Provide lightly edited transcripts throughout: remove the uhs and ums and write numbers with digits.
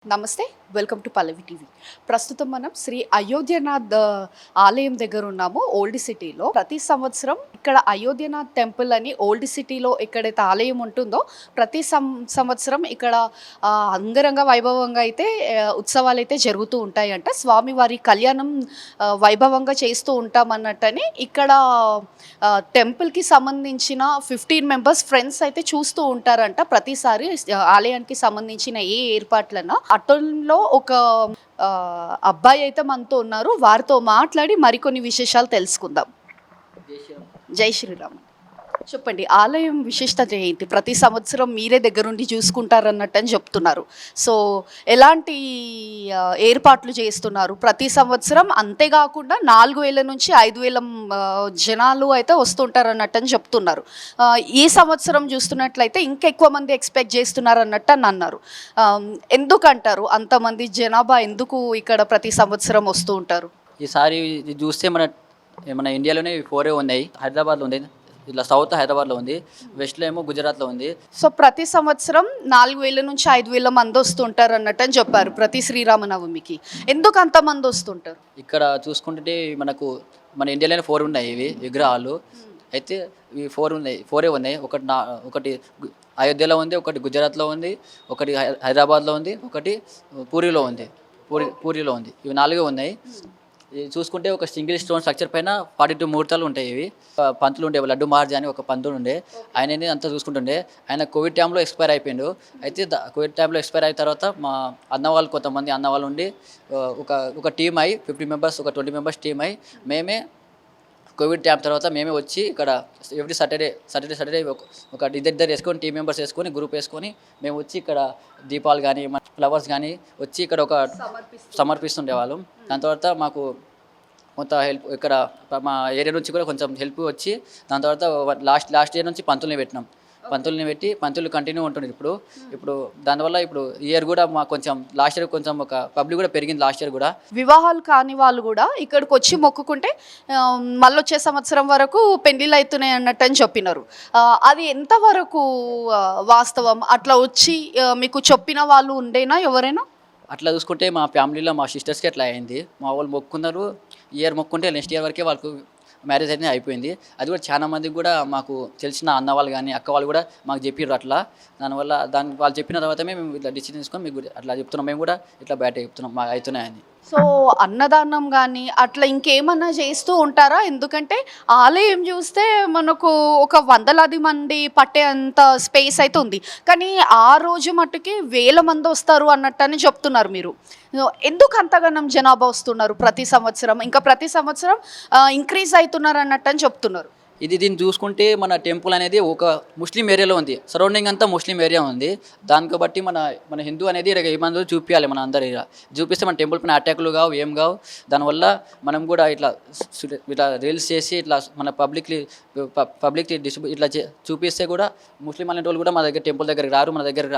నమస్తే. Welcome to Pallavi TV. ప్రస్తుతం మనం శ్రీ అయోధ్యనాథ్ ఆలయం దగ్గర ఉన్నాము, ఓల్డ్ సిటీలో. ప్రతి సంవత్సరం ఇక్కడ అయోధ్యనాథ్ టెంపుల్ అని ఓల్డ్ సిటీలో ఎక్కడైతే ఆలయం ఉంటుందో ప్రతి సంవత్సరం ఇక్కడ అంగరంగ వైభవంగా అయితే ఉత్సవాలు అయితే జరుగుతూ ఉంటాయంట. స్వామివారి కళ్యాణం వైభవంగా చేస్తూ ఉంటామన్నట్టని ఇక్కడ టెంపుల్కి సంబంధించిన 15 మెంబర్స్ ఫ్రెండ్స్ అయితే చూస్తూ ఉంటారంట ప్రతిసారి ఆలయానికి సంబంధించిన ఏ ఏర్పాట్లన్నా. అటోల్లో ఒక అబ్బాయి అయితే మనతో ఉన్నారు, వారితో మాట్లాడి మరికొన్ని విశేషాలు తెలుసుకుందాం. జై శ్రీరామ్. చెప్పండి, ఆలయం విశిష్టత ఏంటి? ప్రతి సంవత్సరం మీరే దగ్గరుండి చూసుకుంటారన్నట్టు అని చెప్తున్నారు. సో ఎలాంటి ఏర్పాట్లు చేస్తున్నారు ప్రతి సంవత్సరం? అంతేకాకుండా 4000 నుంచి 5000 జనాలు అయితే వస్తుంటారన్నట్టు అని చెప్తున్నారు. ఈ సంవత్సరం చూస్తున్నట్లయితే ఇంకెక్కువ మంది ఎక్స్పెక్ట్ చేస్తున్నారు అన్నట్టు అని అన్నారు. ఎందుకంటారు అంతమంది జనాభా ఎందుకు ఇక్కడ ప్రతి సంవత్సరం వస్తూ ఉంటారు? ఈసారి చూస్తే మన ఇండియాలోనే 4 ఉన్నాయి. హైదరాబాద్లో ఉంది, ఇట్లా సౌత్ హైదరాబాద్లో ఉంది, వెస్ట్లో ఏమో గుజరాత్లో ఉంది. సో ప్రతి సంవత్సరం 4000 నుంచి 5000 మంది వస్తుంటారు అన్నట్టు అని చెప్పారు ప్రతి శ్రీరామనవమికి. ఎందుకు అంతమంది వస్తుంటారు? ఇక్కడ చూసుకుంటే మన ఇండియాలోనే 4 ఉన్నాయి ఇవి విగ్రహాలు. అయితే ఇవి 4 ఉన్నాయి. ఒకటి అయోధ్యలో ఉంది, ఒకటి గుజరాత్లో ఉంది, ఒకటి హైదరాబాద్లో ఉంది, ఒకటి పూరిలో ఉంది. పూరిలో ఉంది. ఇవి 4 ఉన్నాయి. చూసుకుంటే ఒక సింగిల్ స్టోన్ స్ట్రక్చర్ పైన 42 ముహూర్తాలు ఉంటాయి. ఇవి పంతులు ఉండే, లడ్డు మహారాజ్ అని ఒక పంతులు ఉండే, ఆయనని అంతా చూసుకుంటుండే. ఆయన కోవిడ్ టైంలో ఎక్స్పైర్ అయిపోయిండు. అయితే కోవిడ్ టైంలో ఎక్స్పైర్ అయిన తర్వాత మా అన్నవాళ్ళు, కొంతమంది అన్నవాళ్ళు ఉండి ఒక టీమ్ అయ్యి 50 మెంబర్స్, ఒక 20 మెంబర్స్ టీమ్ అయ్యి మేమే కోవిడ్ టైం తర్వాత మేమే వచ్చి ఇక్కడ ఎవ్రీ సాటర్డే ఒక ఇద్దరు వేసుకొని, టీమ్ మెంబర్స్ వేసుకొని, గ్రూప్ వేసుకొని మేము వచ్చి ఇక్కడ దీపాలు కానీ ఫ్లవర్స్ కానీ వచ్చి ఇక్కడ ఒక సమర్పిస్తుండే వాళ్ళం. దాని తర్వాత మాకు కొంత హెల్ప్ ఇక్కడ మా ఏరియా నుంచి కూడా కొంచెం హెల్ప్ వచ్చి, దాని తర్వాత లాస్ట్ ఇయర్ నుంచి పంతుల్ని పెట్టి పంతులు కంటిన్యూ ఉంటుండే. ఇప్పుడు దానివల్ల ఇప్పుడు ఇయర్ కూడా మాకు కొంచెం లాస్ట్ ఇయర్ కొంచెం ఒక పబ్లిక్ కూడా పెరిగింది. లాస్ట్ ఇయర్ కూడా వివాహాలు కాని వాళ్ళు కూడా ఇక్కడికి వచ్చి మొక్కుకుంటే మళ్ళీ వచ్చే సంవత్సరం వరకు పెళ్లిళ్ళు అవుతున్నాయి అన్నట్టు అని చెప్పినారు. అది ఎంతవరకు వాస్తవం? అట్లా వచ్చి మీకు చెప్పిన వాళ్ళు ఉండేనా ఎవరైనా? అట్లా చూసుకుంటే మా ఫ్యామిలీలో మా సిస్టర్స్కి అట్లా అయింది. మా వాళ్ళు మొక్కున్నారు, ఇయర్ మొక్కుంటే నెక్స్ట్ ఇయర్ వరకే వాళ్ళకు మ్యారేజ్ అయితే అయిపోయింది. అది కూడా చాలా మందికి కూడా మాకు తెలిసిన అన్న వాళ్ళు కానీ అక్క వాళ్ళు కూడా మాకు చెప్పారు అట్లా. దానివల్ల వాళ్ళు చెప్పిన తర్వాతమే మేము ఇట్లా డిసిజన్ తీసుకొని మీకు అట్లా చెప్తున్నాం. మేము కూడా ఇట్లా బయట చెప్తున్నాం మాకు అవుతున్నాయని. సో అన్నదానం కానీ అట్లా ఇంకేమన్నా చేస్తూ ఉంటారా? ఎందుకంటే ఆలయం చూస్తే మనకు ఒక 100 మంది పట్టే అంత స్పేస్ అయితే ఉంది, కానీ ఆ రోజు మట్టుకి 1000 మంది వస్తారు అన్నట్టని చెప్తున్నారు మీరు. ఎందుకు అంతగానం జనాభా వస్తున్నారు ప్రతి సంవత్సరం? ఇంకా ప్రతి సంవత్సరం ఇంక్రీజ్ అవుతున్నారు అన్నట్టని చెప్తున్నారు. దీన్ని చూసుకుంటే మన టెంపుల్ అనేది ఒక ముస్లిం ఏరియాలో ఉంది, సరౌండింగ్ అంతా ముస్లిం ఏరియా ఉంది. దానికి బట్టి మన హిందూ అనేది ఏమందో చూపించాలి. మన అందరు చూపిస్తే మన టెంపుల్ పైన అటాకులు కావు, ఏం కావు. దానివల్ల మనం కూడా ఇట్లా రీల్స్ చేసి ఇట్లా మన పబ్లిక్ డిస్ట్రిబ్యూట్ ఇట్లా చూపిస్తే కూడా ముస్లిం అనే వాళ్ళు కూడా మన టెంపుల్ దగ్గరికి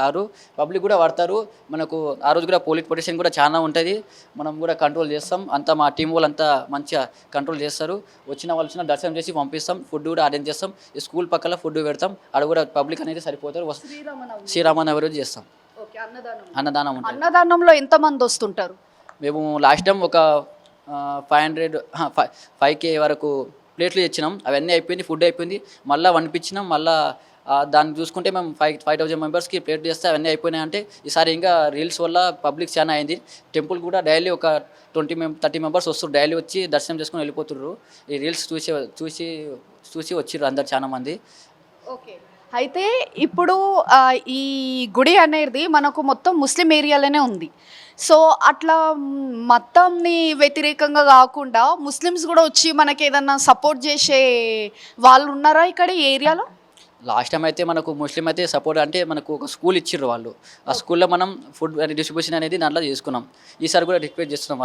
రారు, పబ్లిక్ కూడా వాడతారు. మనకు ఆ రోజు కూడా పోలీస్ ప్రొటెక్షన్ కూడా చాలా ఉంటుంది. మనం కూడా కంట్రోల్ చేస్తాం. అంతా మా టీం వాళ్ళు అంతా మంచిగా కంట్రోల్ చేస్తారు. వచ్చిన దర్శనం చేసి పంపిస్తాం. ఫుడ్ కూడా అరేంజ్ చేస్తాం. ఈ స్కూల్ పక్కన ఫుడ్ పెడతాం. అక్కడ కూడా పబ్లిక్ అనేది సరిపోతారు. శ్రీరామనవమి రోజు చేస్తాం అన్నదానం. అన్నదానంలో ఎంతమంది వస్తుంటారు? మేము లాస్ట్ టైం ఒక 5K వరకు ప్లేట్లు తెచ్చినాం. అవన్నీ అయిపోయింది, ఫుడ్ అయిపోయింది. మళ్ళీ వనిపించినాం. మళ్ళీ దాన్ని చూసుకుంటే మేము 5,000 మెంబర్స్కి ప్లేట్ చేస్తే అవన్నీ అయిపోయినాయి. అంటే ఈసారి ఇంకా రీల్స్ వల్ల పబ్లిక్ చాలా అయింది. టెంపుల్ కూడా డైలీ ఒక 30 మెంబర్స్ వస్తారు. డైలీ వచ్చి దర్శనం చేసుకొని వెళ్ళిపోతున్నారు. ఈ రీల్స్ చూసి వచ్చిర్రు అందరు చాలా మంది. ఓకే, అయితే ఇప్పుడు ఈ గుడి అనేది మనకు మొత్తం ముస్లిం ఏరియాలోనే ఉంది. సో అట్లా మతంని వ్యతిరేకంగా కాకుండా ముస్లిమ్స్ కూడా వచ్చి మనకి ఏదన్నా సపోర్ట్ చేసే వాళ్ళు ఉన్నారా ఇక్కడ ఈ ఏరియాలో? లాస్ట్ టైం అయితే మనకు ముస్లిం అయితే సపోర్ట్ అంటే మనకు ఒక స్కూల్ ఇచ్చిర్రు వాళ్ళు. ఆ స్కూల్లో మనం ఫుడ్ డిస్ట్రిబ్యూషన్ అనేది దాంట్లో చేసుకున్నాం. ఈసారి కూడా రిక్వెస్ట్ చేస్తున్నాం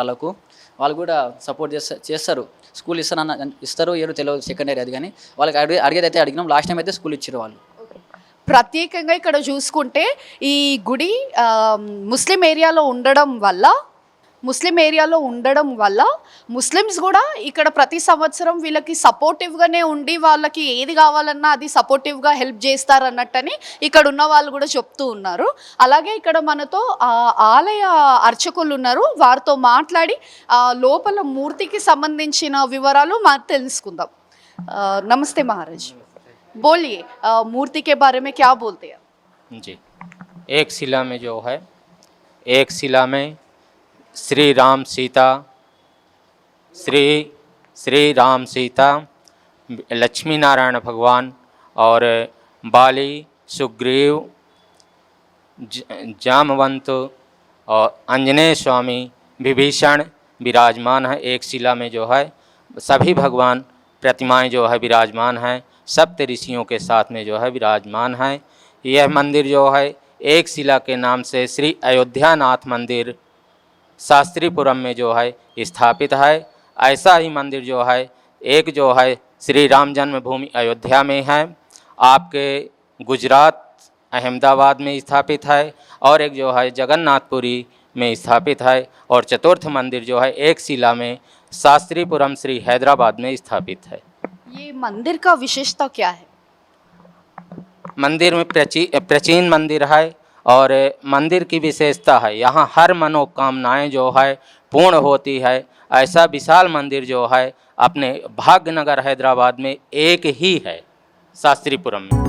వాళ్ళు కూడా సపోర్ట్ చేస్తారు. స్కూల్ ఇస్తారు ఏదో తెలియదు, సెకండ్ ఇయర్ అది. కానీ వాళ్ళకి అడిగేది అయితే అడిగినాం. లాస్ట్ టైం అయితే స్కూల్ ఇచ్చిర్రు వాళ్ళు. ప్రత్యేకంగా ఇక్కడ చూసుకుంటే ఈ గుడి ముస్లిం ఏరియాలో ఉండడం వల్ల ముస్లిం ఏరియాలో ఉండడం వల్ల ముస్లిమ్స్ కూడా ఇక్కడ ప్రతి సంవత్సరం వీళ్ళకి సపోర్టివ్గానే ఉండి వాళ్ళకి ఏది కావాలన్నా అది సపోర్టివ్గా హెల్ప్ చేస్తారన్నట్టని ఇక్కడ ఉన్న వాళ్ళు కూడా చెప్తూ ఉన్నారు. అలాగే ఇక్కడ మనతో ఆలయ అర్చకులు ఉన్నారు, వారితో మాట్లాడి లోపల మూర్తికి సంబంధించిన వివరాలు మనం తెలుసుకుందాం. नमस्ते महाराज, बोलिए मूर्ति के बारे में क्या बोलते हैं? जी, एक शिला में जो है, एक शिला में श्री राम सीता, श्री राम सीता, लक्ष्मी नारायण भगवान और बाली, सुग्रीव, जामवंत और आंजनेय स्वामी, विभीषण विराजमान है. एक शिला में जो है सभी भगवान प्रतिमाएं जो है विराजमान हैं, सप्त ऋषियों के साथ में जो है विराजमान हैं. यह मंदिर जो है एक शिला के नाम से श्री अयोध्यानाथ मंदिर शास्त्रीपुरम में जो है स्थापित है. ऐसा ही मंदिर जो है एक जो है श्री राम जन्मभूमि अयोध्या में है, आपके गुजरात अहमदाबाद में स्थापित है, और एक जो है जगन्नाथपुरी में स्थापित है, और चतुर्थ मंदिर जो है एक शिला में शास्त्रीपुरम श्री हैदराबाद में स्थापित है. ये मंदिर का विशेषता क्या है? मंदिर में प्राचीन मंदिर है, और मंदिर की विशेषता है यहाँ हर मनोकामनाएं जो है पूर्ण होती है. ऐसा विशाल मंदिर जो है अपने भाग्यनगर हैदराबाद में एक ही है, शास्त्रीपुरम में.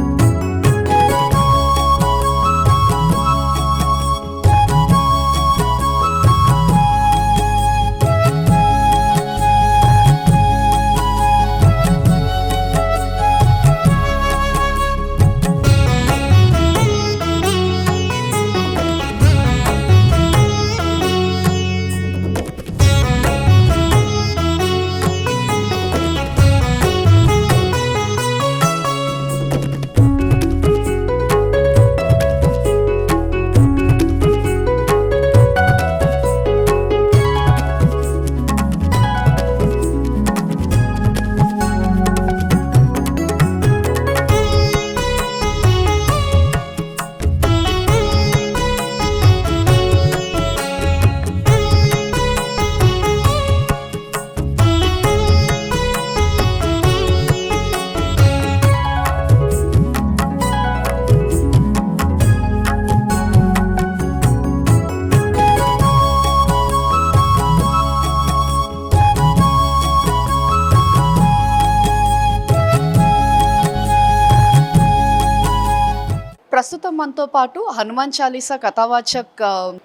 ప్రస్తుతం మనతో పాటు హనుమాన్ చాలీసా కథావాచక్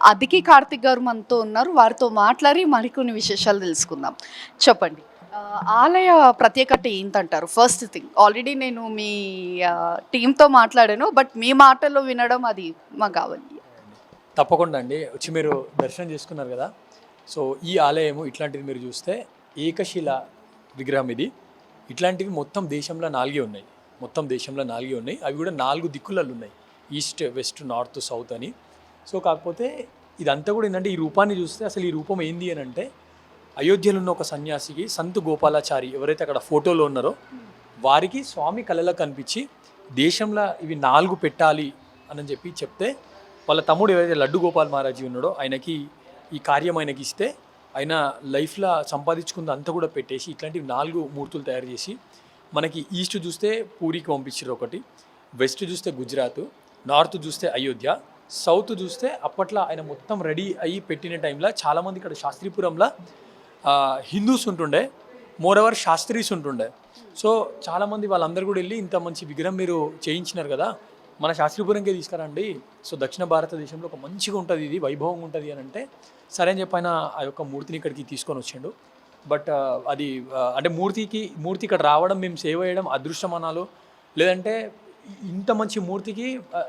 అదికి కార్తిక్ గారు మనతో ఉన్నారు. వారితో మాట్లాడి మరికొన్ని విశేషాలు తెలుసుకుందాం. చెప్పండి, ఆలయ ప్రత్యేకత ఏంటంటారు? ఫస్ట్ థింగ్, ఆల్రెడీ నేను మీ టీంతో మాట్లాడాను, బట్ మీ మాటల్లో వినడం అది మాకు కావాలి. తప్పకుండా అండి, వచ్చి మీరు దర్శనం చేసుకున్నారు కదా. సో ఈ ఆలయము ఇట్లాంటిది మీరు చూస్తే ఏకశిల విగ్రహం ఇది. ఇట్లాంటివి మొత్తం దేశంలో 4 ఉన్నాయి, అవి కూడా 4 దిక్కులలో ఉన్నాయి, ఈస్ట్, వెస్ట్, నార్త్, సౌత్ అని. సో కాకపోతే ఇదంతా కూడా ఏంటంటే ఈ రూపాన్ని చూస్తే అసలు ఈ రూపం ఏంది అని అంటే, అయోధ్యలో ఉన్న ఒక సన్యాసికి సంత్ గోపాలాచారి ఎవరైతే అక్కడ ఫోటోలో ఉన్నారో వారికి స్వామి కళలో కనిపించి దేశంలో ఇవి 4 పెట్టాలి అని చెప్పి చెప్తే, వాళ్ళ తమ్ముడు ఎవరైతే లడ్డు గోపాల్ మహారాజీ ఉన్నాడో ఆయనకి ఈ కార్యం ఆయనకి ఇస్తే, ఆయన లైఫ్లో సంపాదించుకుంది అంతా కూడా పెట్టేసి ఇట్లాంటివి 4 మూర్తులు తయారు చేసి మనకి ఈస్ట్ చూస్తే పూరికి పంపించారు ఒకటి, వెస్ట్ చూస్తే గుజరాత్, నార్త్ చూస్తే అయోధ్య, సౌత్ చూస్తే అప్పట్లో ఆయన మొత్తం రెడీ అయ్యి పెట్టిన టైంలో చాలామంది ఇక్కడ శాస్త్రీపురంలో హిందూస్ ఉంటుండే, మోరవర్ శాస్త్రీస్ ఉంటుండే. సో చాలామంది వాళ్ళందరూ కూడా వెళ్ళి ఇంత మంచి విగ్రహం మీరు చేయించినారు కదా, మన శాస్త్రీపురంకే తీసుకురండి, సో దక్షిణ భారతదేశంలో ఒక మంచిగా ఉంటుంది, ఇది వైభవంగా ఉంటుంది అని అంటే సరే అని చెప్పి ఆయన ఆ యొక్క మూర్తిని ఇక్కడికి తీసుకొని వచ్చిండు. బట్ అది అంటే మూర్తి ఇక్కడ రావడం, మేము సేవ చేయడం అదృష్టం అనాలో, లేదంటే ఇంత మంచి మూర్తికి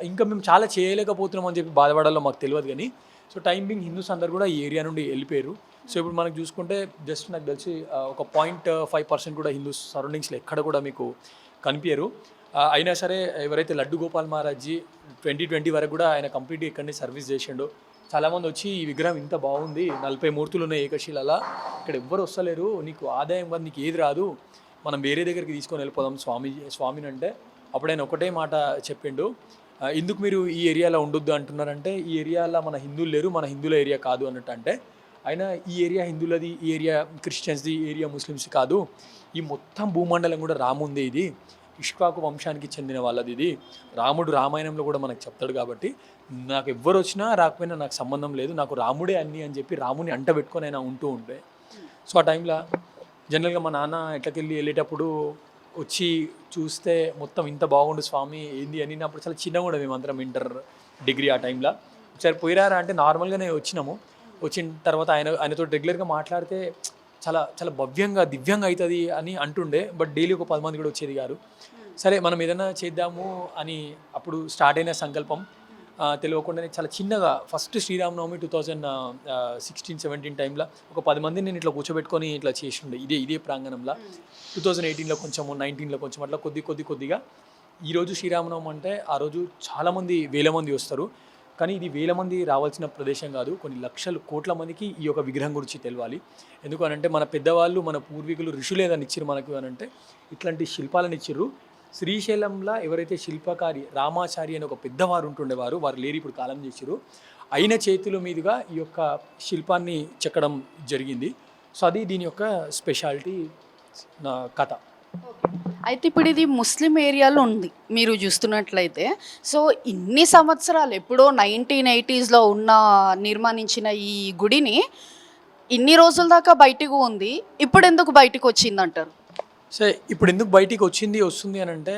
ఇంకా మేము చాలా చేయలేకపోతున్నాం అని చెప్పి బాధపడాలో మాకు తెలియదు. కానీ సో టైం బింగ్ హిందూస్ అందరు కూడా ఈ ఏరియా నుండి వెళ్ళిపోయారు. సో ఇప్పుడు మనకు చూసుకుంటే జస్ట్ నాకు తెలిసి ఒక 0.5% కూడా హిందూస్ సరౌండింగ్స్లో ఎక్కడ కూడా మీకు కనిపించరు. అయినా సరే ఎవరైతే లడ్డు గోపాల్ మహారాజ్జీ 2020 వరకు కూడా ఆయన కంప్లీట్గా ఇక్కడనే సర్వీస్ చేసిండు. చాలామంది వచ్చి ఈ విగ్రహం ఇంత బాగుంది, 40 మూర్తులు ఉన్నాయి ఏకశిలలో, ఇక్కడ ఎవ్వరు వస్తలేరు, నీకు ఆదాయం కాదు, నీకు ఏది రాదు, మనం వేరే దగ్గరికి తీసుకొని వెళ్ళిపోదాం స్వామిని అంటే, అప్పుడు ఆయన ఒకటే మాట చెప్పిండు, ఎందుకు మీరు ఈ ఏరియాలో ఉండొద్దు అంటున్నారంటే, ఈ ఏరియాలో మన హిందువులు లేరు, మన హిందువుల ఏరియా కాదు అన్నట్టు. అంటే అయినా ఈ ఏరియా హిందువులది, ఈ ఏరియా క్రిస్టియన్స్ది, ఈ ఏరియా ముస్లిమ్స్ కాదు, ఈ మొత్తం భూమండలం కూడా రాముంది, ఇది ఇష్వాకు వంశానికి చెందిన వాళ్ళది, ఇది రాముడు రామాయణంలో కూడా మనకు చెప్తాడు, కాబట్టి నాకు ఎవ్వరు వచ్చినా రాకపోయినా నాకు సంబంధం లేదు, నాకు రాముడే అన్ని అని చెప్పి రాముని అంటబెట్టుకొని అయినా ఉంటూ ఉంటే. సో ఆ టైంలో జనరల్గా మా నాన్న ఎట్లకెళ్ళి వెళ్ళేటప్పుడు వచ్చి చూస్తే మొత్తం ఇంత బాగుండు స్వామి ఏంది అని, అప్పుడు చాలా చిన్నగా కూడా మేమందరం ఇంటర్ డిగ్రీ ఆ టైంలో. ఒకసారి పోయిరారా అంటే నార్మల్గానే వచ్చినాము. వచ్చిన తర్వాత ఆయనతో రెగ్యులర్గా మాట్లాడితే చాలా చాలా భవ్యంగా దివ్యంగా అవుతుంది అని అంటుండే, బట్ డైలీ ఒక 10 మంది కూడా వచ్చేది కాదు. సరే మనం ఏదైనా చేద్దాము అని అప్పుడు స్టార్ట్ అయిన సంకల్పం తెలియకుండానే చాలా చిన్నగా ఫస్ట్ శ్రీరామనవమి 2016-17 టైంలో ఒక 10 మందిని నేను ఇట్లా కూర్చోబెట్టుకొని ఇట్లా చేసిండే ఇదే ప్రాంగణంలో. 2018లో కొంచెము, 19లో కొంచెం, అట్లా కొద్దిగా. ఈరోజు శ్రీరామనవమి అంటే ఆ రోజు చాలామంది, వేల మంది వస్తారు. కానీ ఇది వేల మంది రావాల్సిన ప్రదేశం కాదు, కొన్ని లక్షలు కోట్ల మందికి ఈ యొక్క విగ్రహం గురించి తెలియాలి. ఎందుకు అనంటే మన పెద్దవాళ్ళు, మన పూర్వీకులు, ఋషులు ఏదైనా ఇచ్చిర్రు మనకు అనంటే ఇట్లాంటి శిల్పాలను ఇచ్చిర్రు. శ్రీశైలంలో ఎవరైతే శిల్పకారి రామాచారి అని ఒక పెద్దవారు ఉంటుండేవారు, వారు లేరు, ఇప్పుడు కాలం చేసిరు, అయిన చేతుల మీదుగా ఈ యొక్క శిల్పాన్ని చెక్కడం జరిగింది. సో అది దీని యొక్క స్పెషాలిటీ, నా కథ. అయితే ఇప్పుడు ఇది ముస్లిం ఏరియాలో ఉంది మీరు చూస్తున్నట్లయితే. సో ఇన్ని సంవత్సరాలు ఎప్పుడో 1980స్లో నిర్మాణించిన ఈ గుడిని ఇన్ని రోజుల దాకా బయటకు ఉంది, ఇప్పుడు ఎందుకు బయటకు వచ్చిందంటారు? సో ఇప్పుడు ఎందుకు బయటికి వస్తుంది అని అంటే,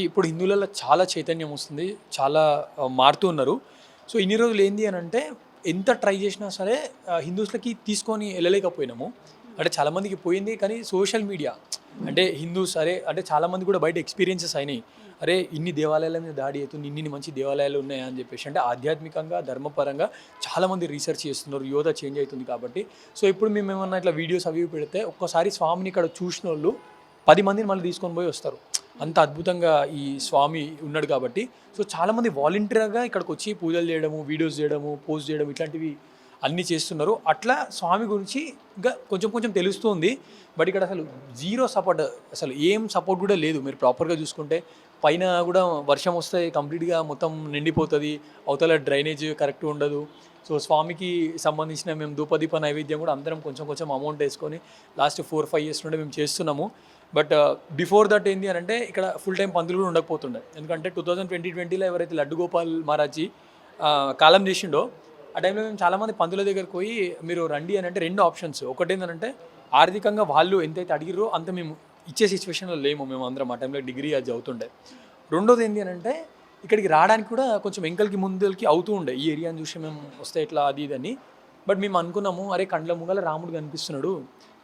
ఇప్పుడు హిందువులలో చాలా చైతన్యం వస్తుంది, చాలా మారుతూ ఉన్నారు. సో ఇన్ని రోజులు ఏంది అని అంటే, ఎంత ట్రై చేసినా సరే హిందూస్లకి తీసుకొని వెళ్ళలేకపోయినాము. అంటే చాలామందికి పోయింది, కానీ సోషల్ మీడియా అంటే హిందూస్ అంటే చాలామంది కూడా బయట ఎక్స్పీరియన్సెస్ అయినాయి. అరే ఇన్ని దేవాలయాల మీద దాడి అవుతుంది, ఇన్ని మంచి దేవాలయాలు ఉన్నాయా అని చెప్పేసి, అంటే ఆధ్యాత్మికంగా ధర్మపరంగా చాలామంది రీసెర్చ్ చేస్తున్నారు, యువత చేంజ్ అవుతుంది కాబట్టి. సో ఇప్పుడు మేము ఏమన్నా ఇట్లా వీడియోస్ అవి పెడితే ఒక్కసారి స్వామిని ఇక్కడ చూసిన వాళ్ళు 10 మందిని మళ్ళీ తీసుకొని పోయి వస్తారు, అంత అద్భుతంగా ఈ స్వామి ఉన్నాడు కాబట్టి. సో చాలామంది వాలంటీర్గా ఇక్కడికి వచ్చి పూజలు చేయడము, వీడియోస్ చేయడము, పోస్ట్ చేయడం, ఇట్లాంటివి అన్నీ చేస్తున్నారు. అట్లా స్వామి గురించి ఇంకా కొంచెం తెలుస్తుంది. బట్ ఇక్కడ అసలు జీరో సపోర్ట్, అసలు ఏం సపోర్ట్ కూడా లేదు. మీరు ప్రాపర్గా చూసుకుంటే పైన కూడా వర్షం వస్తే కంప్లీట్గా మొత్తం నిండిపోతుంది, అవతల డ్రైనేజ్ కరెక్ట్ ఉండదు. సో స్వామికి సంబంధించిన మేము ధూపదీప నైవేద్యం కూడా అందరం కొంచెం అమౌంట్ వేసుకొని లాస్ట్ 4-5 ఇయర్స్ నుండి మేము చేస్తున్నాము. బట్ బిఫోర్ దట్ ఏంటి అని అంటే ఇక్కడ ఫుల్ టైం పంతులు కూడా ఉండకపోతుండే. ఎందుకంటే 2020లో ఎవరైతే లడ్డు గోపాల్ మహారాజ్జీ కాలం చేసిండో ఆ టైంలో మేము చాలామంది పంతుల దగ్గరికి పోయి మీరు రండి అని అంటే 2 ఆప్షన్స్. ఒకటి ఏంటంటే ఆర్థికంగా వాళ్ళు ఎంతైతే అడిగిరో అంత మేము ఇచ్చే సిచ్యువేషన్లో లేము మేము అందరం, ఆ టైంలో డిగ్రీ అది అవుతుండే. రెండోది ఏంటి అని అంటే ఇక్కడికి రావడానికి కూడా కొంచెం ఎంకల్కి ముందలకి అవుతూ ఉండే, ఈ ఏరియాని చూసి మేము వస్తే ఇట్లా అది ఇదని. బట్ మేము అనుకున్నాము, అరే కండ్ల ముంగల రాముడు కనిపిస్తున్నాడు,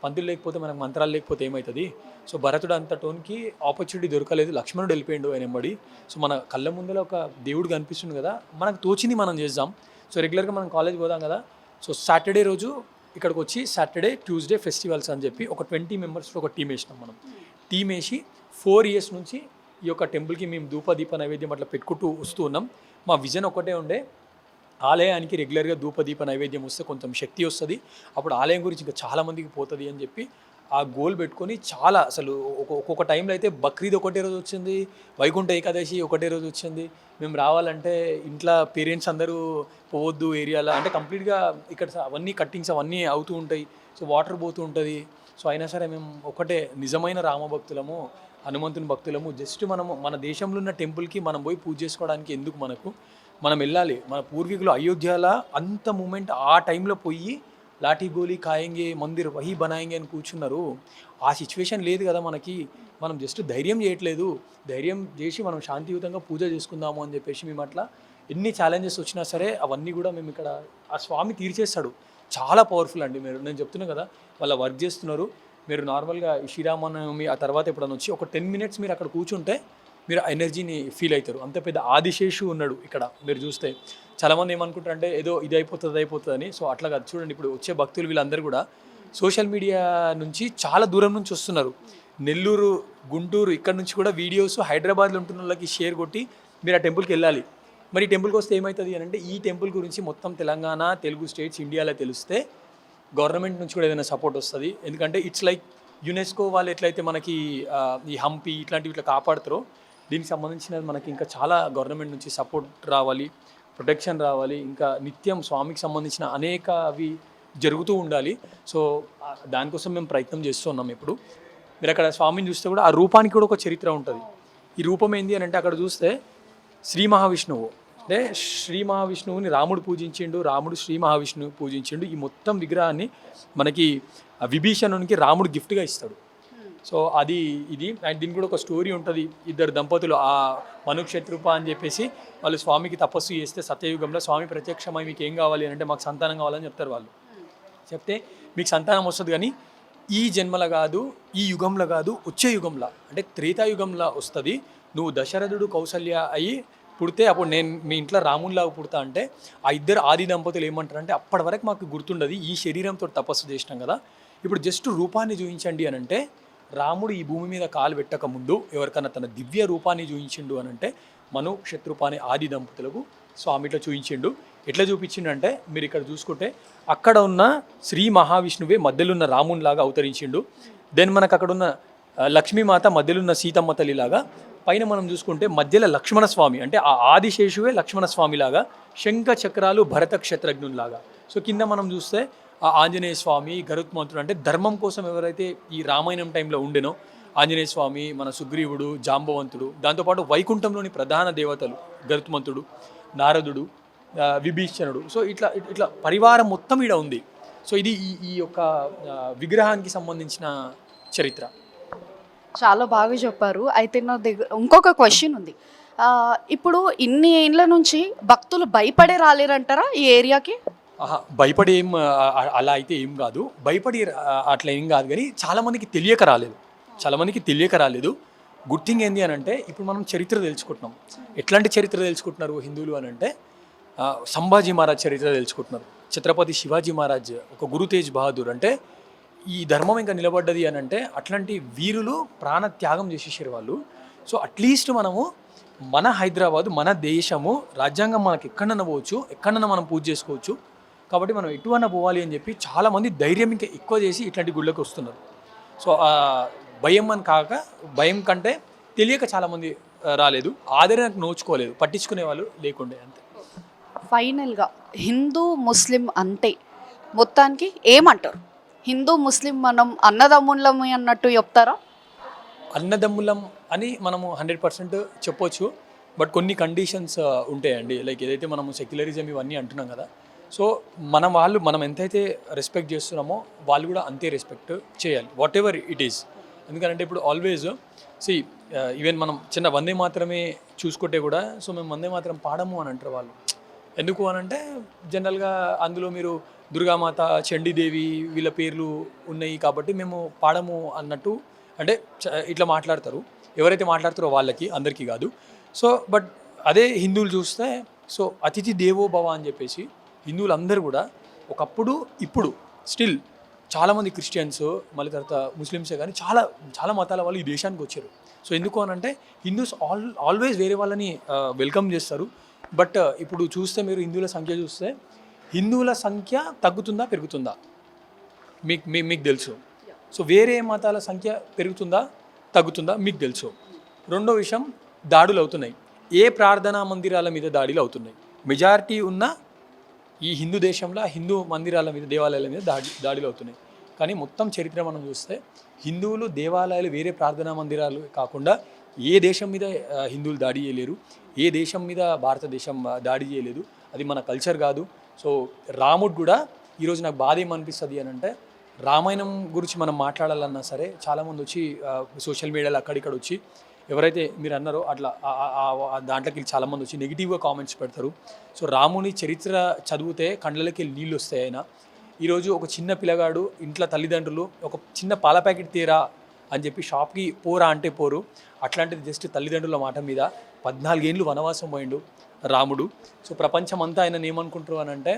పంతులు లేకపోతే మనకు మంత్రాలు లేకపోతే ఏమవుతుంది. సో భరతుడు అంత టోన్కి ఆపర్చునిటీ దొరకలేదు, లక్ష్మణుడు వెళ్ళిపోయాడు ఆయన ఎంబడి. సో మన కళ్ళ ముందర ఒక దేవుడు కనిపిస్తుంది కదా, మనకు తోచింది మనం చేద్దాం. సో రెగ్యులర్గా మనం కాలేజ్ పోదాం కదా, సో సాటర్డే రోజు ఇక్కడికి వచ్చి సాటర్డే, ట్యూస్డే ఫెస్టివల్స్ అని చెప్పి ఒక 20 మెంబర్స్లో ఒక టీం వేసినాం మనం. టీం వేసి 4 ఇయర్స్ నుంచి ఈ యొక్క టెంపుల్కి మేము ధూపదీప నైవేద్యం అట్లా పెట్టుకుంటూ వస్తూ ఉన్నాం. మా విజన్ ఒకటే ఉండే, ఆలయానికి రెగ్యులర్గా ధూపదీప నైవేద్యం వస్తే కొంచెం శక్తి వస్తుంది, అప్పుడు ఆలయం గురించి ఇంకా చాలామందికి పోతుంది అని చెప్పి ఆ గోల్ పెట్టుకొని చాలా అసలు ఒక్కొక్క టైంలో అయితే బక్రీద్ ఒకటే రోజు వచ్చింది, వైకుంఠ ఏకాదశి ఒకటే రోజు వచ్చింది. మేము రావాలంటే ఇంట్లో పేరెంట్స్ అందరూ పోవద్దు ఏరియాలో, అంటే కంప్లీట్గా ఇక్కడ అవన్నీ కట్టింగ్స్ అవన్నీ అవుతూ ఉంటాయి, సో వాటర్ పోతూ ఉంటుంది. సో అయినా సరే మేము ఒకటే నిజమైన రామభక్తులము, హనుమంతుని భక్తులము. జస్ట్ మనము మన దేశంలో ఉన్న టెంపుల్కి మనం పోయి పూజ చేసుకోవడానికి ఎందుకు మనం వెళ్ళాలి. మన పూర్వీకులు అయోధ్యలో అంత మూమెంట్ ఆ టైంలో పోయి లాఠీ గోలీ ఖాయంగే మందిర్ వహీ బనాయంగే అని కూర్చున్నారు. ఆ సిచ్యువేషన్ లేదు కదా మనకి, మనం జస్ట్ ధైర్యం చేయట్లేదు, ధైర్యం చేసి మనం శాంతియుతంగా పూజ చేసుకుందాము అని చెప్పేసి మేము అట్లా ఎన్ని ఛాలెంజెస్ వచ్చినా సరే అవన్నీ కూడా మేము ఇక్కడ ఆ స్వామి తీర్చేస్తాడు. చాలా పవర్ఫుల్ అండి. నేను చెప్తున్నాను కదా, వాళ్ళ వర్క్ చేస్తున్నారు. మీరు నార్మల్గా శ్రీరామనవమి ఆ తర్వాత ఎప్పుడైనా వచ్చి ఒక 10 మినిట్స్ మీరు అక్కడ కూర్చుంటే మీరు ఎనర్జీని ఫీల్ అవుతారు. అంత పెద్ద ఆదిశేషు ఉన్నాడు ఇక్కడ. మీరు చూస్తే చాలామంది ఏమనుకుంటారు అంటే ఏదో ఇది అయిపోతుంది అని. సో అట్లా కాదు. చూడండి ఇప్పుడు వచ్చే భక్తులు వీళ్ళందరూ కూడా సోషల్ మీడియా నుంచి చాలా దూరం నుంచి వస్తున్నారు. నెల్లూరు, గుంటూరు ఇక్కడ నుంచి కూడా వీడియోస్, హైదరాబాద్లో ఉంటున్న వాళ్ళకి షేర్ కొట్టి మీరు ఆ టెంపుల్కి వెళ్ళాలి. మరి ఈ టెంపుల్కి వస్తే ఏమవుతుంది అని అంటే, ఈ టెంపుల్ గురించి మొత్తం తెలంగాణ, తెలుగు స్టేట్స్, ఇండియాలో తెలిస్తే గవర్నమెంట్ నుంచి కూడా ఏదైనా సపోర్ట్ వస్తుంది. ఎందుకంటే ఇట్స్ లైక్ యునెస్కో వాళ్ళు ఎట్లయితే మనకి ఈ హంపి ఇట్లాంటివి ఇట్లా కాపాడుతారో, దీనికి సంబంధించినది మనకి ఇంకా చాలా గవర్నమెంట్ నుంచి సపోర్ట్ రావాలి, ప్రొటెక్షన్ రావాలి. ఇంకా నిత్యం స్వామికి సంబంధించిన అనేక అవి జరుగుతూ ఉండాలి. సో దానికోసం మేము ప్రయత్నం చేస్తున్నాం. ఇప్పుడు మీరు అక్కడ స్వామిని చూస్తే కూడా ఆ రూపానికి కూడా ఒక చరిత్ర ఉంటుంది. ఈ రూపం ఏంది అని అంటే అక్కడ చూస్తే శ్రీ మహావిష్ణువు, అంటే శ్రీ మహావిష్ణువుని రాముడు పూజించిండు, రాముడు శ్రీ మహావిష్ణువు పూజించిండు. ఈ మొత్తం విగ్రహాన్ని మనకి విభీషణునికి రాముడు గిఫ్ట్గా ఇస్తాడు. సో అది ఇది అండ్ దీనికి కూడా ఒక స్టోరీ ఉంటుంది. ఇద్దరు దంపతులు ఆ మనుక్షత్రూప అని చెప్పేసి వాళ్ళు స్వామికి తపస్సు చేస్తే సత్యయుగంలో స్వామి ప్రత్యక్షమై మీకు ఏం కావాలి అని అంటే మాకు సంతానం కావాలని చెప్తారు. వాళ్ళు చెప్తే మీకు సంతానం వస్తుంది కానీ ఈ జన్మలో కాదు, ఈ యుగంలో కాదు, వచ్చే యుగంలో అంటే త్రేతాయుగంలో వస్తుంది. నువ్వు దశరథుడు కౌసల్య అయ్యి పుడితే అప్పుడు నేను మీ ఇంట్లో రామునిలాగా పుడతా అంటే ఆ ఇద్దరు ఆది దంపతులు ఏమంటారంటే అప్పటి వరకు మాకు గుర్తుండదు, ఈ శరీరంతో తపస్సు చేసినాం కదా, ఇప్పుడు జస్ట్ రూపాన్ని చూపించండి అని అంటే రాముడు ఈ భూమి మీద కాలు పెట్టక ముందు ఎవరికన్నా తన దివ్య రూపాన్ని చూపించిండు అని అంటే మను క్షత్రుపాని ఆది దంపతులకు స్వామి ఇట్లా చూపించిండు. ఎట్లా చూపించిండు అంటే మీరు ఇక్కడ చూసుకుంటే అక్కడ ఉన్న శ్రీ మహావిష్ణువే మధ్యలో ఉన్న రామునిలాగా అవతరించిండు. దెన్ మనకు అక్కడ ఉన్న లక్ష్మీమాత మధ్యలో ఉన్న సీతమ్మ తల్లిలాగా, పైన మనం చూసుకుంటే మధ్యలో లక్ష్మణ స్వామి అంటే ఆ ఆదిశేషువే లక్ష్మణ స్వామిలాగా, శంఖ చక్రాలు భరత క్షత్రజ్ఞుల్లాగా. సో కింద మనం చూస్తే ఆ ఆంజనేయ స్వామి గరుత్మంతుడు అంటే ధర్మం కోసం ఎవరైతే ఈ రామాయణం టైంలో ఉండేనో ఆంజనేయ స్వామి, మన సుగ్రీవుడు, జాంబవంతుడు, దాంతోపాటు వైకుంఠంలోని ప్రధాన దేవతలు గరుత్మంతుడు, నారదుడు, విభీషణుడు. సో ఇట్లా ఇట్లా పరివారం మొత్తం ఈడ ఉంది. సో ఇది ఈ యొక్క విగ్రహానికి సంబంధించిన చరిత్ర. చాలా బాగా చెప్పారు. అయితే నా దగ్గర ఇంకొక క్వశ్చన్ ఉంది. ఇప్పుడు ఇన్ని ఏళ్ళ నుంచి భక్తులు భయపడే రాలేరంటారా ఈ ఏరియాకి? భయపడి ఏం అలా అయితే ఏం కాదు, భయపడి అట్లా ఏం కాదు, కానీ చాలామందికి తెలియక రాలేదు. గుడ్ థింగ్ ఏంది అని అంటే ఇప్పుడు మనం చరిత్ర తెలుసుకుంటున్నాం. ఎట్లాంటి చరిత్ర తెలుసుకుంటున్నారు హిందువులు అని అంటే సంభాజీ మహారాజ్ చరిత్ర తెలుసుకుంటున్నారు. ఛత్రపతి శివాజీ మహారాజ్ ఒక గురు తేజ్ బహదూర్ అంటే ఈ ధర్మం ఇంకా నిలబడ్డది అని అంటే అట్లాంటి వీరులు ప్రాణ త్యాగం చేసేసారు వాళ్ళు. సో అట్లీస్ట్ మనము మన హైదరాబాదు, మన దేశము, రాజ్యాంగం మనకి ఎక్కడన్నా పోవచ్చు, ఎక్కడన్నా మనం పూజ చేసుకోవచ్చు. కాబట్టి మనం ఎటువన్నా పోవాలి అని చెప్పి చాలామంది ధైర్యం ఇంకా ఎక్కువ చేసి ఇట్లాంటి గుళ్ళకి వస్తున్నారు. సో భయం కంటే తెలియక చాలామంది రాలేదు, ఆదరణకు నోచుకోలేదు, పట్టించుకునే వాళ్ళు లేకుండే అంతే. ఫైనల్గా హిందూ ముస్లిం అంటే మొత్తానికి ఏమంటారు? హిందూ ముస్లిం మనం అన్నదమ్ములమే అన్నట్టు చెప్తారా? అన్నదమ్ములం అని మనము 100% చెప్పొచ్చు. బట్ కొన్ని కండిషన్స్ ఉంటాయండి. లైక్ ఏదైతే మనము సెక్యులరిజం ఇవన్నీ అంటున్నాం కదా, సో మనం ఎంతైతే రెస్పెక్ట్ చేస్తున్నామో వాళ్ళు కూడా అంతే రెస్పెక్ట్ చేయాలి, వాట్ ఎవర్ ఇట్ ఈస్. ఎందుకంటే ఇప్పుడు ఆల్వేస్ ఈవెన్ మనం చిన్న వందే మాత్రమే చూసుకుంటే కూడా సో మేము వందే మాత్రం పాడము అని అంటారు వాళ్ళు. ఎందుకు అని అంటే జనరల్గా అందులో మీరు దుర్గామాత, చండీదేవి వీళ్ళ పేర్లు ఉన్నాయి కాబట్టి మేము పాడము అన్నట్టు అంటే ఇట్లా మాట్లాడతారు. ఎవరైతే మాట్లాడతారో వాళ్ళకి, అందరికీ కాదు. సో బట్ అదే హిందువులు చూస్తే సో అతిథి దేవో భవ అని చెప్పేసి హిందువులు అందరూ కూడా ఒకప్పుడు ఇప్పుడు స్టిల్ చాలామంది క్రిస్టియన్స్, మళ్ళీ తర్వాత ముస్లిమ్సే కానీ చాలా మతాల వాళ్ళు ఈ దేశానికి వచ్చారు. సో ఎందుకు అని అంటే హిందూస్ ఆల్వేస్ వేరే వాళ్ళని వెల్కమ్ చేస్తారు. బట్ ఇప్పుడు చూస్తే మీరు హిందువుల సంఖ్య చూస్తే హిందువుల సంఖ్య తగ్గుతుందా పెరుగుతుందా మీకు తెలుసు. సో వేరే మతాల సంఖ్య పెరుగుతుందా తగ్గుతుందా మీకు తెలుసు. రెండో విషయం, దాడులు అవుతున్నాయి. ఏ ప్రార్థనా మందిరాల మీద దాడులు అవుతున్నాయి? మెజారిటీ ఉన్న ఈ హిందూ దేశంలో హిందూ మందిరాల మీద, దేవాలయాల మీద దాడులు అవుతున్నాయి. కానీ మొత్తం చరిత్ర మనం చూస్తే హిందువులు దేవాలయాలు, వేరే ప్రార్థనా మందిరాలు కాకుండా ఏ దేశం మీద హిందువులు దాడి చేయలేరు, ఏ దేశం మీద భారతదేశం దాడి చేయలేదు. అది మన కల్చర్ కాదు. సో రాముడు కూడా ఈరోజు నాకు బాధ ఏమనిపిస్తుంది అని అంటే రామాయణం గురించి మనం మాట్లాడాలన్నా సరే చాలామంది వచ్చి సోషల్ మీడియాలో అక్కడిక్కడ వచ్చి ఎవరైతే మీరు అన్నారో అట్లా దాంట్లోకి చాలామంది వచ్చి నెగిటివ్గా కామెంట్స్ పెడతారు. సో రాముని చరిత్ర చదివితే కండ్లకి నీళ్ళు వస్తాయి. ఆయన ఈరోజు ఒక చిన్న పిల్లగాడు ఇంట్లో తల్లిదండ్రులు ఒక చిన్న పాల ప్యాకెట్ తీరా అని చెప్పి షాప్కి పోరా అంటే పోరు. అట్లాంటిది జస్ట్ తల్లిదండ్రుల మాట మీద 14 ఏళ్ళు వనవాసం పోయిండు రాముడు. సో ప్రపంచం అంతా ఆయన ఏమనుకుంటారు అని అంటే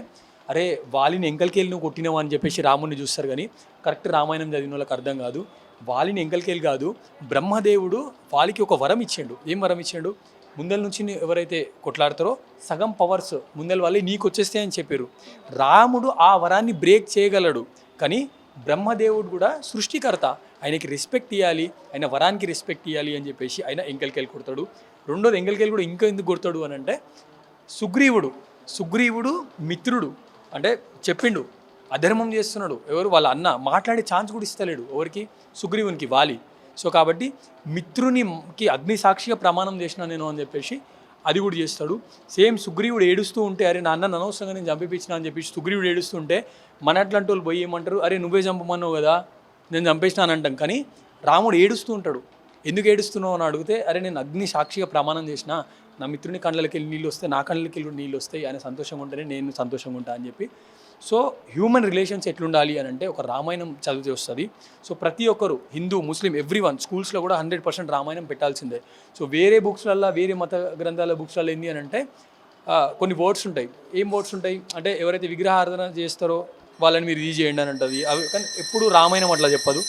అరే వాలిని ఎంకల్కేలు నువ్వు కొట్టినావు అని చెప్పేసి రాముడిని చూస్తారు. కానీ కరెక్ట్ రామాయణం చదివిన వాళ్ళకి అర్థం కాదు. వాలిని ఎంకల్కేలు కాదు, బ్రహ్మదేవుడు వాలికి ఒక వరం ఇచ్చాడు. ఏం వరం ఇచ్చాడు? ముందల నుంచి ఎవరైతే కొట్లాడతారో సగం పవర్స్ ముందల వాళ్ళే నీకు వచ్చేస్తాయని చెప్పారు. రాముడు ఆ వరాన్ని బ్రేక్ చేయగలడు, కానీ బ్రహ్మదేవుడు కూడా సృష్టికర్త, ఆయనకి రెస్పెక్ట్ ఇవ్వాలి, ఆయన వరానికి రెస్పెక్ట్ ఇవ్వాలి అని చెప్పేసి ఆయన ఎంకల్కేలు కొడతాడు. రెండోది ఎంకల్కేలు కూడా ఇంకా ఎందుకు కొడతాడు అని అంటే సుగ్రీవుడు మిత్రుడు అంటే చెప్పిండు అధర్మం చేస్తున్నాడు. ఎవరు వాళ్ళ అన్న మాట్లాడే ఛాన్స్ కూడా ఇస్తలేడు ఎవరికి, సుగ్రీవునికి, వాలి. సో కాబట్టి మిత్రునికి అగ్ని సాక్షిగా ప్రమాణం చేసిన నేను అని చెప్పేసి అది కూడా చేస్తాడు. సేమ్ సుగ్రీవుడు ఏడుస్తూ ఉంటే అరే నా అన్న అనవసరంగా నేను చంపించిన అని చెప్పేసి సుగ్రీవుడు ఏడుస్తుంటే మన అట్లాంటి వాళ్ళు పోయి ఏమంటారు, అరే నువ్వే చంపమన్నావు కదా నేను చంపేసినాను అంటాం. కానీ రాముడు ఏడుస్తూ ఉంటాడు. ఎందుకు ఏడుస్తున్నావు అని అడిగితే అరే నేను అగ్ని సాక్షిగా ప్రమాణం చేసిన నా మిత్రుని కళ్ళకి వెళ్ళి నీళ్ళు వస్తాయి, నా కళ్ళకి వెళ్ళి నీళ్ళు వస్తాయి, ఆయన సంతోషంగా ఉంటేనే నేను సంతోషంగా ఉంటా అని చెప్పి. సో హ్యూమన్ రిలేషన్స్ ఎట్లుండాలి అని అంటే ఒక రామాయణం చదివితే వస్తుంది. సో ప్రతి ఒక్కరు హిందూ ముస్లిం ఎవ్రీవన్ స్కూల్స్లో కూడా 100% రామాయణం పెట్టాల్సిందే. సో వేరే బుక్స్లల్లో వేరే మత గ్రంథాల బుక్స్లలో ఏంటి అని అంటే కొన్ని వర్డ్స్ ఉంటాయి. ఏం వర్డ్స్ ఉంటాయి అంటే ఎవరైతే విగ్రహారాధన చేస్తారో వాళ్ళని మీరు ఇది చేయండి అని ఉంటుంది. అవి కానీ ఎప్పుడు రామాయణం అట్లా చెప్పదు.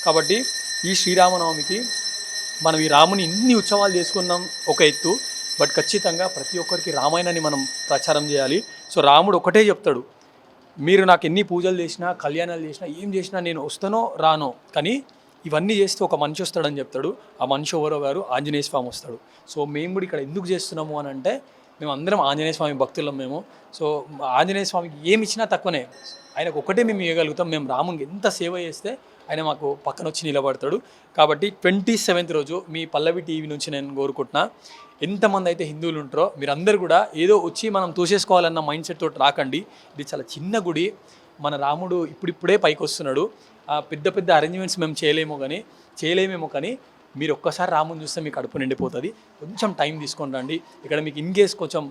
కాబట్టి ఈ శ్రీరామనవమికి మనం ఈ రాముని ఇన్ని ఉత్సవాలు చేసుకున్నాం ఒక ఎత్తు, బట్ ఖచ్చితంగా ప్రతి ఒక్కరికి రామాయణాన్ని మనం ప్రచారం చేయాలి. సో రాముడు ఒకటే చెప్తాడు, మీరు నాకు ఎన్ని పూజలు చేసినా కళ్యాణాలు చేసినా ఏం చేసినా నేను వస్తానో రానో, కానీ ఇవన్నీ చేస్తే ఒక మనిషి వస్తాడని చెప్తాడు. ఆ మనిషి ఎవరో గారు ఆంజనేయ స్వామి వస్తాడు. సో మేము కూడా ఇక్కడ ఎందుకు చేస్తున్నాము అని అంటే మేము అందరం ఆంజనేయ స్వామి భక్తులం మేము. సో ఆంజనేయ స్వామికి ఏమి ఇచ్చినా తక్కువనే, ఆయనకు ఒకటే మేము ఇవ్వగలుగుతాం. మేము రామునికి ఎంత సేవ చేస్తే ఆయన మాకు పక్కన వచ్చి నిలబడతాడు. కాబట్టి 27th రోజు మీ పల్లవి టీవీ నుంచి నేను కోరుకుంటున్నా, ఎంతమంది అయితే హిందువులు ఉంటారో మీరందరూ కూడా ఏదో వచ్చి మనం తోసేసుకోవాలన్న మైండ్ సెట్ తోటి రాకండి. ఇది చాలా చిన్న గుడి, మన రాముడు ఇప్పుడిప్పుడే పైకి వస్తున్నాడు. పెద్ద పెద్ద అరేంజ్మెంట్స్ మేము చేయలేమేమో కానీ మీరు ఒక్కసారి రాముని చూస్తే మీకు కడుపు నిండిపోతుంది. కొంచెం టైం తీసుకొని రండి. ఇక్కడ మీకు ఇన్ కేస్ కొంచెం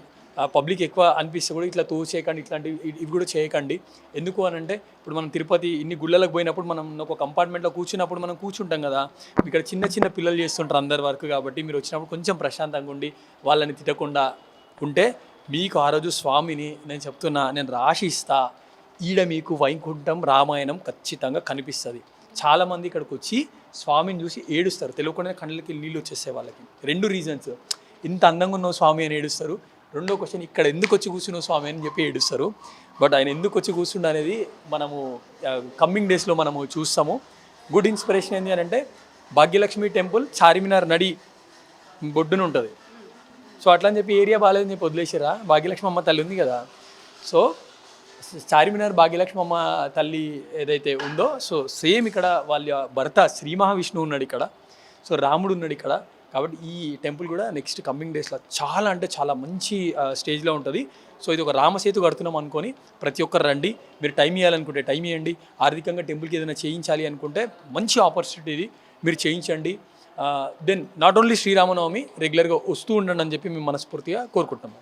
పబ్లిక్ ఎక్కువ అనిపిస్తే కూడా ఇట్లా తోసేయకండి, ఇట్లాంటివి ఇవి కూడా చేయకండి. ఎందుకు అని అంటే ఇప్పుడు మనం తిరుపతి ఇన్ని గుళ్ళలకు పోయినప్పుడు మనం ఒక కంపార్ట్మెంట్లో కూర్చున్నప్పుడు మనం కూర్చుంటాం కదా, ఇక్కడ చిన్న చిన్న పిల్లలు చేస్తుంటారు అందరి వరకు. కాబట్టి మీరు వచ్చినప్పుడు కొంచెం ప్రశాంతంగా ఉండి వాళ్ళని తిట్టకుండా ఉంటే మీకు ఆ రోజు స్వామిని నేను చెప్తున్నా, నేను రాశి ఇస్తా, ఈడ మీకు వైకుంఠం రామాయణం ఖచ్చితంగా కనిపిస్తుంది. చాలామంది ఇక్కడికి వచ్చి స్వామిని చూసి ఏడుస్తారు, తెలియకుండా కళ్ళకి నీళ్ళు వచ్చేస్తాయి వాళ్ళకి. 2 రీజన్స్, ఇంత అందంగా ఉన్నావు స్వామి అని ఏడుస్తారు. రెండో క్వశ్చన్, ఇక్కడ ఎందుకు వచ్చి కూర్చున్నావు స్వామి అని చెప్పి ఏడుస్తారు. బట్ ఆయన ఎందుకు వచ్చి కూర్చుండ అనేది మనము కమ్మింగ్ డేస్లో మనము చూస్తాము. గుడ్ ఇన్స్పిరేషన్ ఏంటి అని అంటే భాగ్యలక్ష్మి టెంపుల్ చార్మినార్ నడి బొడ్డున ఉంటుంది. సో అట్లా అని చెప్పి ఏరియా బాగాలేదని చెప్పి వదిలేసారా, భాగ్యలక్ష్మి అమ్మ తల్లి ఉంది కదా. సో చార్మినార్ భాగ్యలక్ష్మి అమ్మ తల్లి ఏదైతే ఉందో, సో సేమ్ ఇక్కడ వాళ్ళ భర్త శ్రీ మహావిష్ణువు ఉన్నాడు ఇక్కడ, సో రాముడు ఉన్నాడు ఇక్కడ. కాబట్టి ఈ టెంపుల్ కూడా నెక్స్ట్ కమ్మింగ్ డేస్లో చాలా అంటే చాలా మంచి స్టేజ్లో ఉంటుంది. సో ఇది ఒక రామసేతు కడుతున్నాం అనుకొని ప్రతి ఒక్కరు రండి. మీరు టైం ఇవ్వాలనుకుంటే టైం ఇవ్వండి, ఆర్థికంగా టెంపుల్కి ఏదైనా చేయించాలి అనుకుంటే మంచి ఆపర్చునిటీ ఇది, మీరు చేయించండి. దెన్ నాట్ ఓన్లీ శ్రీరామనవమి రెగ్యులర్గా వస్తూ ఉండండి అని చెప్పి మేము మనస్ఫూర్తిగా కోరుకుంటున్నాం.